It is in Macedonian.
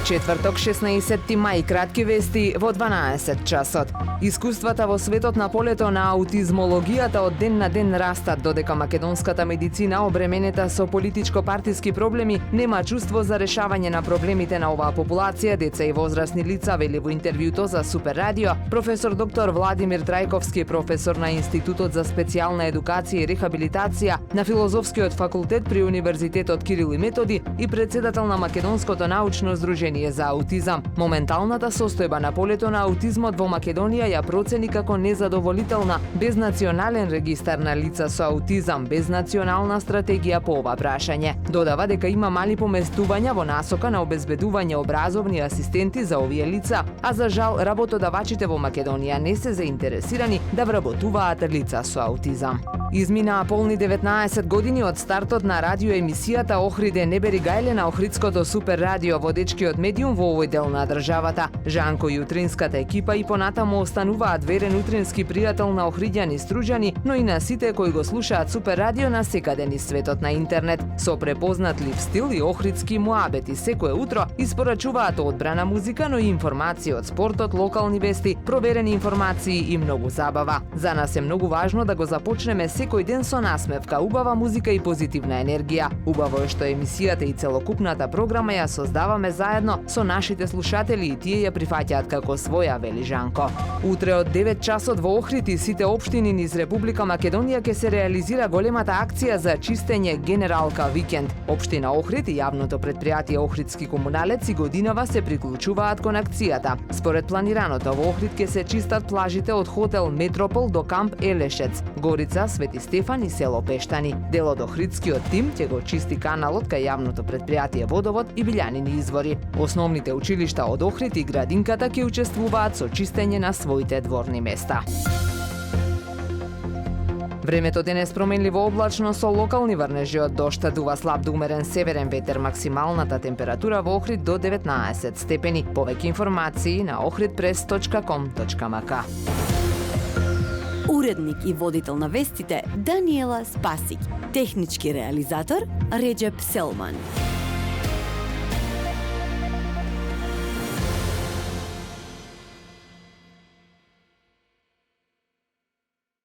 Четврток, 16 мај, кратки вести во 12 часот. Искуствата во светот на полето на аутизмологијата од ден на ден растат, додека македонската медицина, обременета со политичко-партиски проблеми, нема чувство за решавање на проблемите на оваа популација, деца и возрастни лица, вели во интервјуто за Супер Радио, професор доктор Владимир Трајковски, професор на Институтот за специјална едукација и рехабилитација на Филозофскиот факултет при Универзитетот Кирил и Методи и председател на Македонското научно здружение за аутизам. Моменталната состојба на полето на аутизмот во Македонија ја процени како незадоволителна, без национален регистар на лица со аутизам, без национална стратегија по ова прашање. Додава дека има мали поместувања во насока на обезбедување образовни асистенти за овие лица, а за жал работодавачите во Македонија не се заинтересирани да вработуваат лица со аутизам. Изминаа полни 19 години од стартот на радиоемисијата Охриде не бери гајле на Охридското Супер Радио, водечкиот медиум во овој дел на државата. Жанко и утринската екипа и понатаму остануваат верен утрински пријател на охриѓани стружани, но и на сите кои го слушаат Супер Радио на секаде низ светот на интернет. Со препознатлив стил и охридски муабети секое утро испорачуваат одбрана музика, но и информации од спортот, локални вести, проверени информации и многу забава. За нас е многу важно да го започнеме секој ден со насмевка, убава музика и позитивна енергија. Убаво е што емисијата и целокупната програма ја создаваме заедно со нашите слушатели и тие ја прифаќаат како своја, вели Жанко. Утре од 9 часот во Охрид и сите општини низ Република Македонија ќе се реализира големата акција за чистење Генералка викенд. Општина Охрид и јавното предпријатие Охридски комуналец и годинава се приклучуваат кон акцијата. Според планираното во Охрид ќе се чистат плажите од хотел Метропол до камп Елешец, Горица, Свети Стефан и село Пештани. Дел од охридскиот тим ќе го чисти каналот кај јавното предпријатие Водовод и Билјанини извори. Основните училишта од Охрид и градинката ќе учествуваат со чистење на своите дворни места. Времето денес променливо облачно со локални врнежи од дожд, дува слаб до умерен северен ветер, максималната температура во Охрид до 19 степени. Повеќе информации на ohridpress.com.mk. Уредник и водител на вестите Даниела Спасик. Технички реализатор Реджеп Селман.